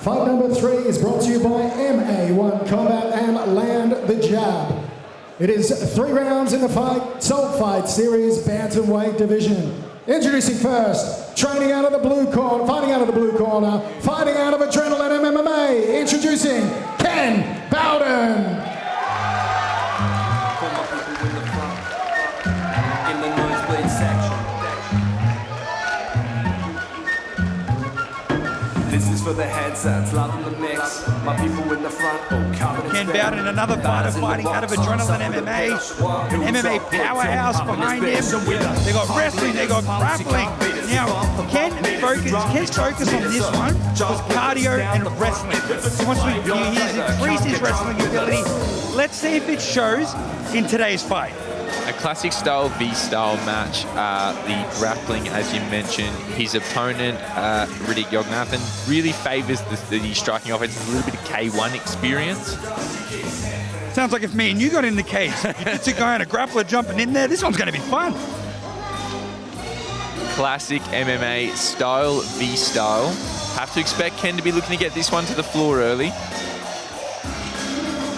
Fight number 3 is brought to you by MA1 Combat and Land the Jab. It is 3 rounds in the Salt Fight Series Bantamweight division. Introducing first, training out of the blue corner, fighting out of the blue corner, fighting out of Adrenaline MMA, introducing Ken Bowden. This is for the headsets, loving the mix. My people in the front, Ken Bowden, another fighter fighting out of Adrenaline MMA. An MMA powerhouse behind him. They got wrestling, they got grappling. Now, Ken's focus on this one was cardio and wrestling. He wants to increase his wrestling ability. Let's see if it shows in today's fight. A classic style V-style match. The grappling, as you mentioned, his opponent, Rethik Nath, really favours the striking offense, a little bit of K1 experience. Sounds like if me and you got in the cage, it's a guy and a grappler jumping in there, this one's going to be fun. Classic MMA style, V-style. Have to expect Ken to be looking to get this one to the floor early.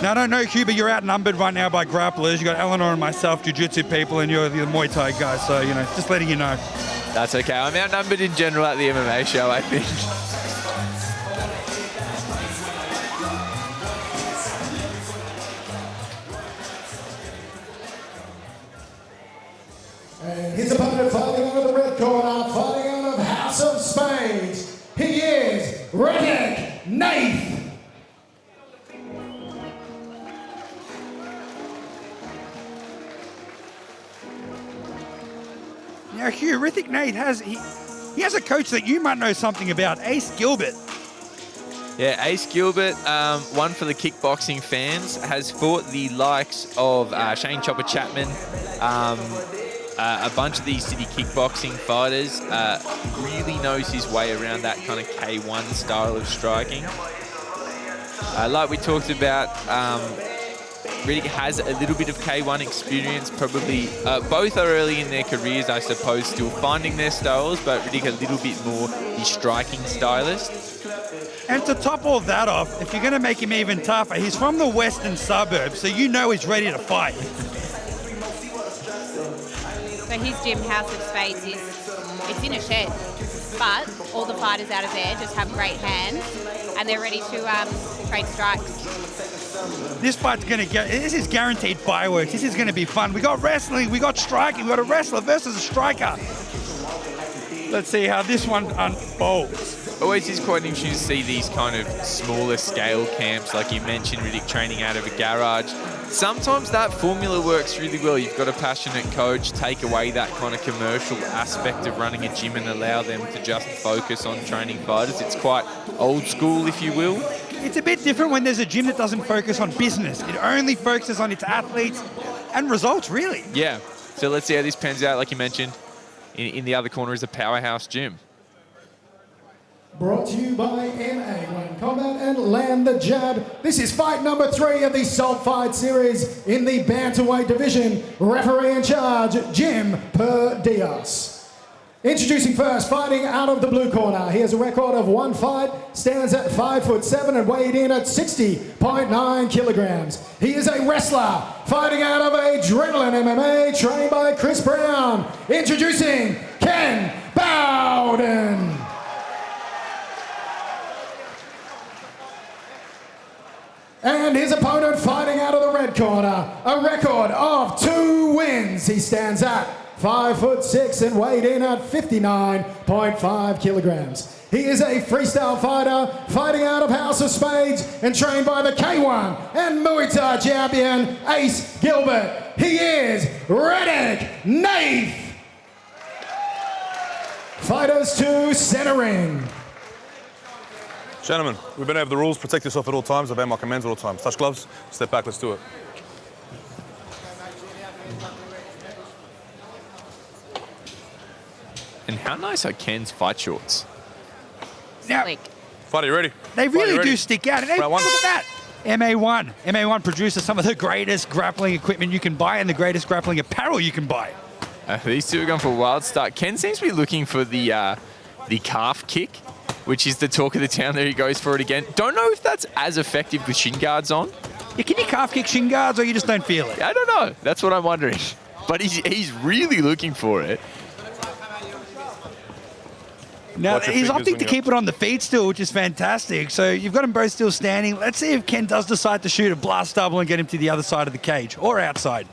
Now, I don't know, Cuba, you're outnumbered right now by grapplers. You got Eleanor and myself, jiu-jitsu people, and you're the Muay Thai guys, so, you know, just letting you know. That's okay. I'm outnumbered in general at the MMA show, I think. And his opponent fighting out of the red corner, fighting out of House of Spades. He is Rethik Nath. Now, Hugh, Rethik Nath he has a coach that you might know something about, Ace Gilbert. Yeah, Ace Gilbert, one for the kickboxing fans, has fought the likes of Shane Chopper Chapman, a bunch of these city kickboxing fighters, really knows his way around that kind of K1 style of striking. Like we talked about, Rethik has a little bit of K1 experience, probably. Both are early in their careers, I suppose, still finding their styles, but Rethik a little bit more the striking stylist. And to top all that off, if you're going to make him even tougher, he's from the western suburbs, so you know he's ready to fight. So his gym, House of Spades, it's in a shed, but all the fighters out of there just have great hands, and they're ready to trade strikes. This fight's going to get, this is guaranteed fireworks. This is going to be fun. We got wrestling, we got striking, we got a wrestler versus a striker. Let's see how this one unfolds. Always is quite interesting to see these kind of smaller scale camps, like you mentioned, Rethik training out of a garage. Sometimes that formula works really well. You've got a passionate coach, take away that kind of commercial aspect of running a gym and allow them to just focus on training fighters. It's quite old school, if you will. It's a bit different when there's a gym that doesn't focus on business. It only focuses on its athletes and results, really. Yeah. So let's see how this pans out. Like you mentioned, in the other corner is a powerhouse gym. Brought to you by MA1 Combat and Land the Jab. This is fight number 3 of the Salt Fight Series in the Bantamweight division. Referee in charge, Jim Per Diaz. Introducing first, fighting out of the blue corner. He has a record of 1 fight, stands at 5'7" and weighed in at 60.9 kilograms. He is a wrestler, fighting out of Adrenaline MMA, trained by Chris Brown. Introducing Ken Bowden. And his opponent fighting out of the red corner, a record of 2 wins. He stands at 5'6" and weighed in at 59.5 kilograms. He is a freestyle fighter, fighting out of House of Spades and trained by the K1 and Muay Thai champion, Ace Gilbert. He is Rethik Nath. Fighters to center ring. Gentlemen, we've been over the rules. Protect yourself at all times. Obey my commands at all times. Touch gloves. Step back. Let's do it. And how nice are Ken's fight shorts? Now, Fighter, you ready? they Fighter, really you ready? do stick out. And hey, Round look one. at that. MA1. MA1 produces some of the greatest grappling equipment you can buy and the greatest grappling apparel you can buy. These two are going for a wild start. Ken seems to be looking for the calf kick. which is the talk of the town. There he goes for it again. Don't know if that's as effective with shin guards on. Yeah, can you calf kick shin guards or you just don't feel it? I don't know. That's what I'm wondering. But he's really looking for it. Now, Watch your he's fingers opting when to you're- keep it on the feet still, which is fantastic. So you've got them both still standing. Let's see if Ken does decide to shoot a blast double and get him to the other side of the cage or outside.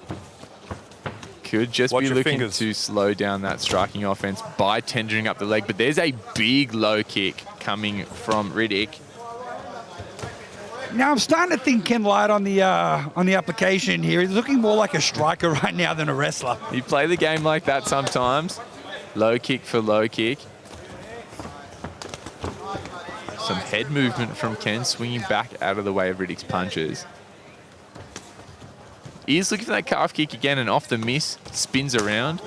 Could just Watch be your looking fingers. to slow down that striking offense by tendering up the leg. But there's a big low kick coming from Rethik. Now, I'm starting to think Ken lied on the application here. He's looking more like a striker right now than a wrestler. You play the game like that sometimes. Low kick for low kick. Some head movement from Ken, swinging back out of the way of Rethik's punches. He is looking for that calf kick again, and off the miss, spins around.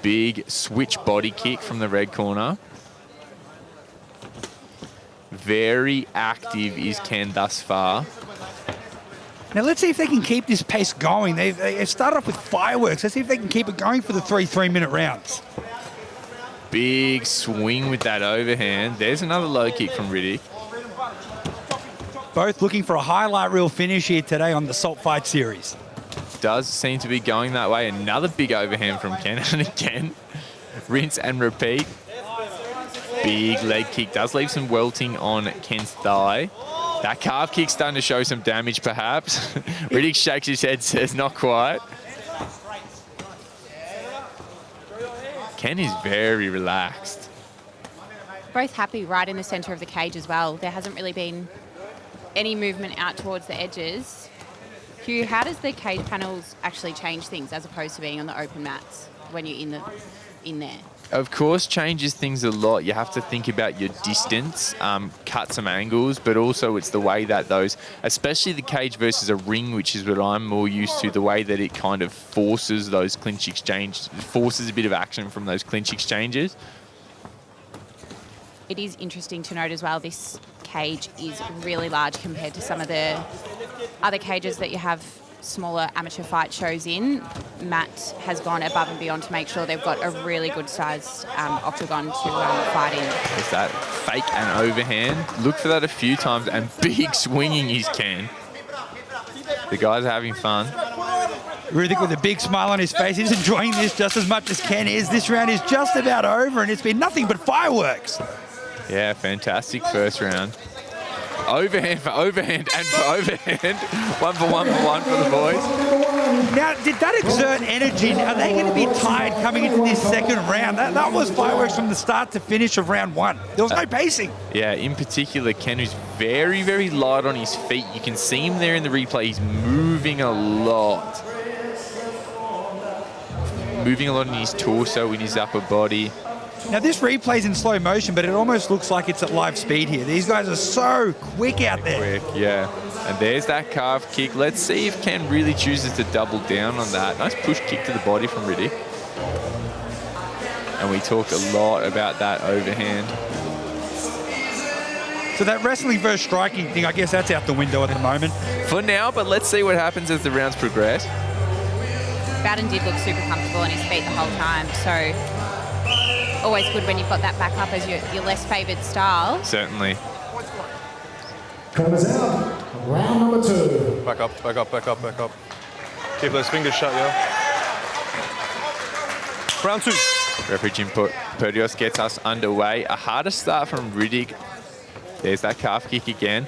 Big switch body kick from the red corner. Very active is Ken thus far. Now, let's see if they can keep this pace going. They started off with fireworks. Let's see if they can keep it going for the 3-3-minute rounds. Big swing with that overhand. There's another low kick from Rethik. Both looking for a highlight reel finish here today on the Salt Fight Series. Does seem to be going that way. Another big overhand from Ken. And again, rinse and repeat. Big leg kick. Does leave some welting on Ken's thigh. That calf kick's starting to show some damage, perhaps. Rethik shakes his head, says not quite. Ken is very relaxed. Both happy right in the centre of the cage as well. There hasn't really been any movement out towards the edges. Hugh, how does the cage panels actually change things as opposed to being on the open mats when you're in there? Of course, changes things a lot. You have to think about your distance, cut some angles, but also it's the way that those, especially the cage versus a ring, which is what I'm more used to, the way that it kind of forces those clinch exchange, forces a bit of action from those clinch exchanges. It is interesting to note as well, this cage is really large compared to some of the other cages that you have smaller amateur fight shows in. Matt has gone above and beyond to make sure they've got a really good sized octagon to fight in. There's that fake and overhand. Look for that a few times, and big swinging is Ken. The guys are having fun. Rethik with a big smile on his face. He's enjoying this just as much as Ken is. This round is just about over, and it's been nothing but fireworks. Yeah, fantastic first round. Overhand for overhand and for overhand. One for one for the boys. Now, did that exert energy? Are they going to be tired coming into this second round? That was fireworks from the start to finish of round one. There was no pacing. Yeah, in particular, Ken, who's very, very light on his feet. You can see him there in the replay. He's moving a lot. Moving a lot in his torso, in his upper body. Now, this replay's in slow motion, but it almost looks like it's at live speed here. These guys are so quick out there. Quick, yeah. And there's that calf kick. Let's see if Ken really chooses to double down on that. Nice push kick to the body from Rethik. And we talked a lot about that overhand. So that wrestling versus striking thing, I guess that's out the window at the moment. For now, but let's see what happens as the rounds progress. Bowden did look super comfortable on his feet the whole time, so always good when you've got that back up as your less favoured style. Certainly. Corners out. Round number 2. Back up, back up, back up, back up. Keep those fingers shut, yo. Round 2. Referee Jim Perdios gets us underway. A harder start from Rethik. There's that calf kick again.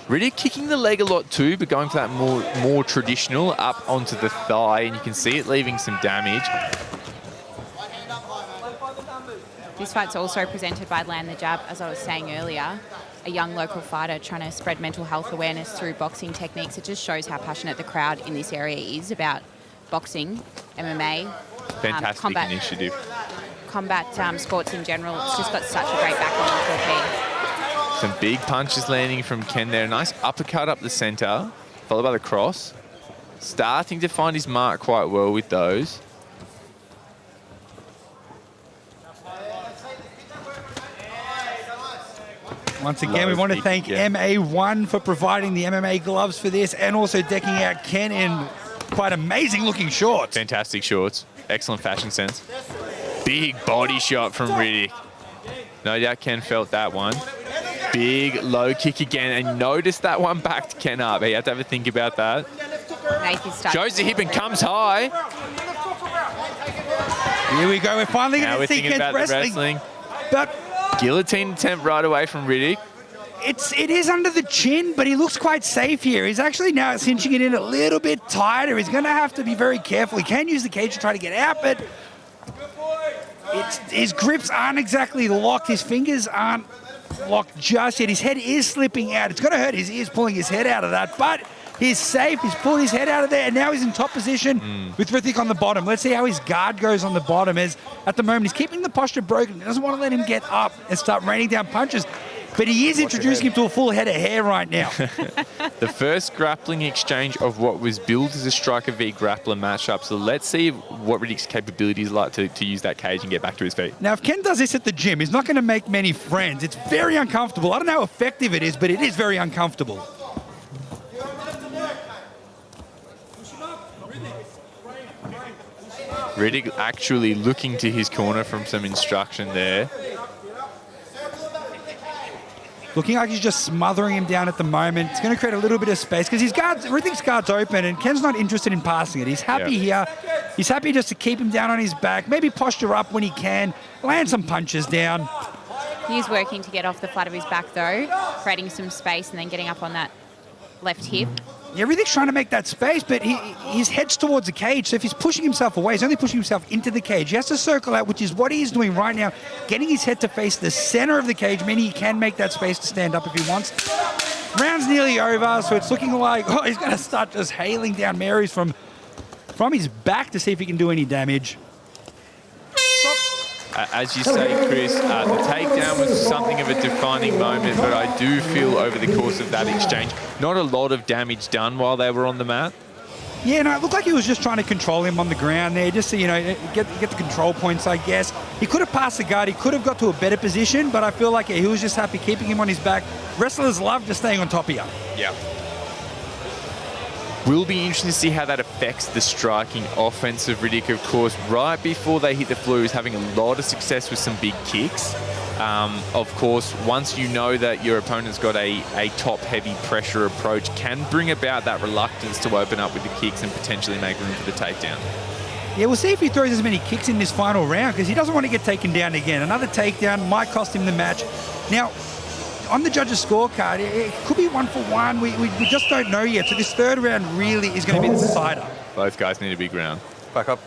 Rethik kicking the leg a lot too, but going for that more traditional up onto the thigh, and you can see it leaving some damage. This fight's also presented by Land the Jab, as I was saying earlier. A young local fighter trying to spread mental health awareness through boxing techniques. It just shows how passionate the crowd in this area is about boxing, MMA, Fantastic initiative. combat sports in general. It's just got such a great backing on Torquay. Some big punches landing from Ken there. Nice uppercut up the centre, followed by the cross. Starting to find his mark quite well with those. Once again, we want to thank MA1 for providing the MMA gloves for this and also decking out Ken in quite amazing looking shorts. Fantastic shorts. Excellent fashion sense. Big body shot from Rethik. No doubt Ken felt that one. Big low kick again, and notice that one backed Ken up. He had to have a think about that. Shows the hip and comes high. Here we go. We're finally Now going we're to see thinking Ken's about the wrestling. But Guillotine attempt right away from Rethik. it is under the chin, but he looks quite safe here. He's actually now cinching it in a little bit tighter. He's going to have to be very careful. He can use the cage to try to get out, but his grips aren't exactly locked. His fingers aren't locked just yet. His head is slipping out. It's going to hurt his ears pulling his head out of that, but he's safe. He's pulled his head out of there, and now he's in top position with Rethik on the bottom. Let's see how his guard goes on the bottom. As at the moment, he's keeping the posture broken. He doesn't want to let him get up and start raining down punches, but he is introducing him to a full head of hair right now. The first grappling exchange of what was billed as a striker v grappler matchup. So let's see what Rethik's capability is like to use that cage and get back to his feet. Now, if Ken does this at the gym, he's not going to make many friends. It's very uncomfortable. I don't know how effective it is, but it is very uncomfortable. Rethik actually looking to his corner from some instruction there. Looking like he's just smothering him down at the moment. It's going to create a little bit of space because Rethik's guard's open and Ken's not interested in passing it. He's happy here. He's happy just to keep him down on his back, maybe posture up when he can, land some punches down. He's working to get off the flat of his back, though, creating some space and then getting up on that left hip. Yeah, Rethik's trying to make that space, but his head's towards the cage, so if he's pushing himself away, he's only pushing himself into the cage. He has to circle out, which is what he's doing right now, getting his head to face the center of the cage, meaning he can make that space to stand up if he wants. Round's nearly over, so it's looking like he's going to start just hailing down Marys from his back to see if he can do any damage. As you say, Chris, the takedown was something of a defining moment, but I do feel over the course of that exchange, not a lot of damage done while they were on the mat. Yeah, no, it looked like he was just trying to control him on the ground there, just to, get the control points, I guess. He could have passed the guard. He could have got to a better position, but I feel like he was just happy keeping him on his back. Wrestlers love just staying on top of you. Yeah. Will be interesting to see how that affects the striking offense of Rethik. Of course, right before they hit the floor, he was having a lot of success with some big kicks. Of course, once you know that your opponent's got a top-heavy pressure approach, can bring about that reluctance to open up with the kicks and potentially make room for the takedown. Yeah, we'll see if he throws as many kicks in this final round because he doesn't want to get taken down again. Another takedown might cost him the match. Now, on the judges' scorecard, it could be 1-for-1. We just don't know yet. So this third round really is going to be the decider. Both guys need a big round. Back up.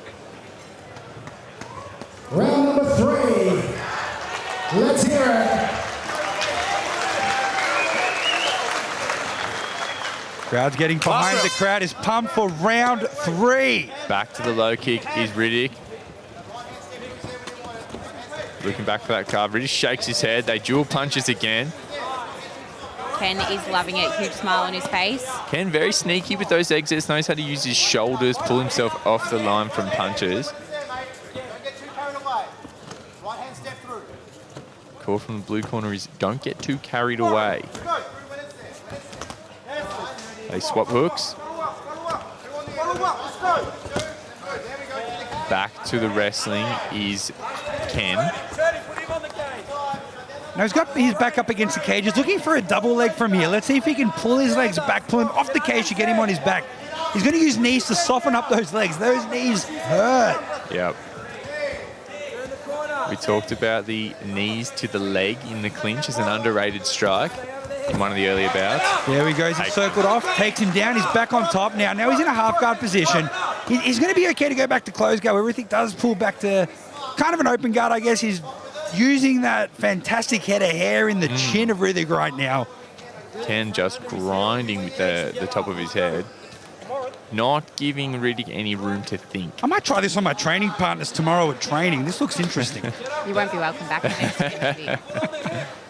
Round number 3. Let's hear it. Crowd's getting behind. The crowd is pumped for round 3. Back to the low kick is Rethik. Looking back for that card. Rethik shakes his head. They dual punches again. Ken is loving it. Huge smile on his face. Ken very sneaky with those exits. Knows how to use his shoulders, pull himself off the line from punches. Call from the blue corner is don't get too carried away. They swap hooks. Back to the wrestling is Ken. Now he's got his back up against the cage. He's looking for a double leg from here. Let's see if he can pull his legs back, pull him off the cage to get him on his back. He's going to use knees to soften up those legs. Those knees hurt. Yep. We talked about the knees to the leg in the clinch as an underrated strike in one of the earlier bouts. There he goes. He's circled off, takes him down. He's back on top now. Now he's in a half guard position. He's going to be okay to go back to close guard. Everything does pull back to kind of an open guard, I guess. He's using that fantastic head of hair in the chin of Rethik right now. Ken just grinding with the top of his head. Not giving Rethik any room to think. I might try this on my training partners tomorrow at training. This looks interesting. You won't be welcome back the next interview.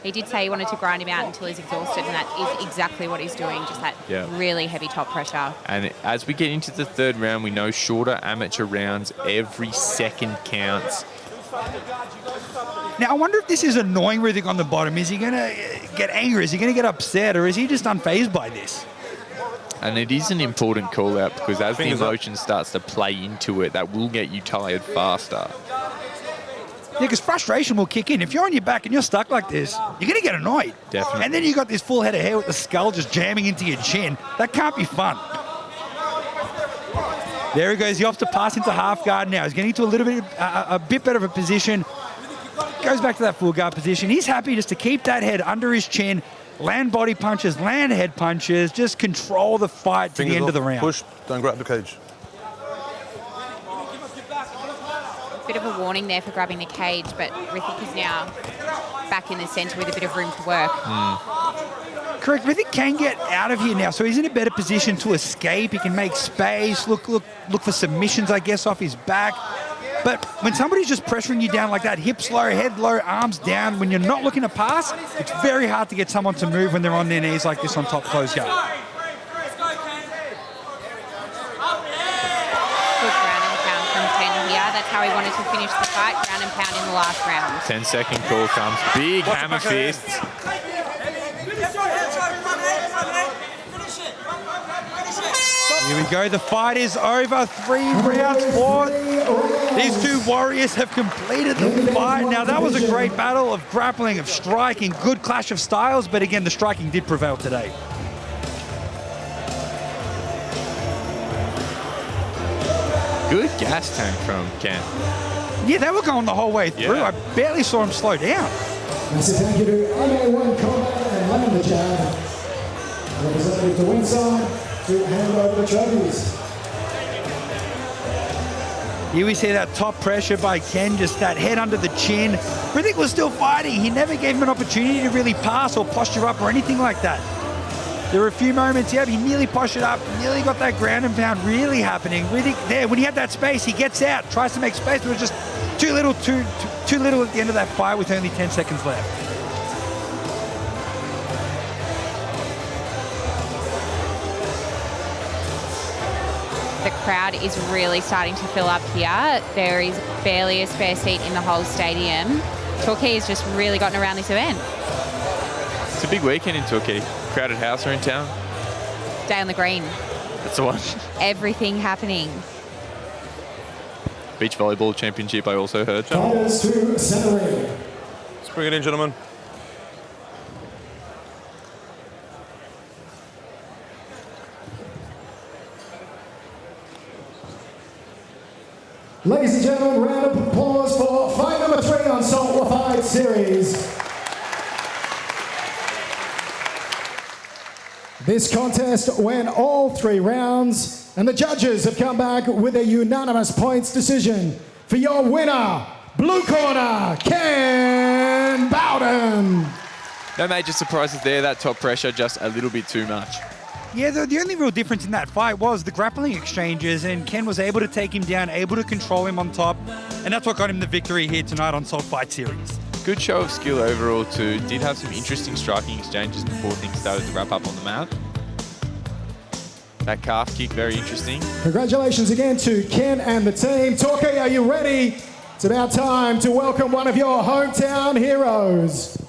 He did say he wanted to grind him out until he's exhausted, and that is exactly what he's doing, just that really heavy top pressure. And as we get into the third round, we know shorter amateur rounds, every second counts. Now, I wonder if this is annoying Rethik on the bottom. Is he going to get angry? Is he going to get upset? Or is he just unfazed by this? And it is an important call out because as the emotion starts to play into it, that will get you tired faster. Yeah, because frustration will kick in. If you're on your back and you're stuck like this, you're going to get annoyed. Definitely. And then you got this full head of hair with the skull just jamming into your chin. That can't be fun. There he goes. He opts to pass into half guard now. He's getting into a bit better of a position. Goes back to that full guard position. He's happy just to keep that head under his chin, land body punches, land head punches, just control the fight to the end of the round. Push, don't grab the cage. Bit of a warning there for grabbing the cage, but Rethik is now back in the centre with a bit of room to work. Correct. Rethik can get out of here now, so he's in a better position to escape. He can make space, look for submissions, I guess, off his back. But when somebody's just pressuring you down like that, hips low, head low, arms down, when you're not looking to pass, it's very hard to get someone to move when they're on their knees like this on top close guard. Good ground and pound from Ken here. That's how he wanted to finish the fight, ground and pound in the last round. 10-second call comes. Big hammer fists. Here we go. The fight is over. 3 rounds fought. These two warriors have completed the fight. Now, that was a great battle of grappling, of striking, good clash of styles, but again, the striking did prevail today. Good gas tank from Ken. Yeah, they were going the whole way through. Yeah. I barely saw him slow down. Massive thank you to MA1 Combat and Land the Jab. Representative to Winside to hand over the trophies. Here we see that top pressure by Ken, just that head under the chin. Rethik was still fighting. He never gave him an opportunity to really pass or posture up or anything like that. There were a few moments, he nearly postured up, nearly got that ground and pound really happening. Rethik there, when he had that space, he gets out, tries to make space, but it was just too little at the end of that fight with only 10 seconds left. The crowd is really starting to fill up here. There is barely a spare seat in the whole stadium. Torquay has just really gotten around this event. It's a big weekend in Torquay. Crowded house are in town. Day on the green. That's the one. Everything happening. Beach volleyball championship, I also heard. Fighters to center ring. Let's bring it in, gentlemen. Ladies and gentlemen, round of applause for fight number 3 on Salt Fight Series. This contest went all 3 rounds, and the judges have come back with a unanimous points decision. For your winner, blue corner, Ken Bowden. No major surprises there. That top pressure, just a little bit too much. Yeah, the only real difference in that fight was the grappling exchanges, and Ken was able to take him down, able to control him on top, and that's what got him the victory here tonight on Salt Fight Series. Good show of skill overall too. Did have some interesting striking exchanges before things started to wrap up on the mat. That calf kick, very interesting. Congratulations again to Ken and the team. Torquay, are you ready? It's about time to welcome one of your hometown heroes.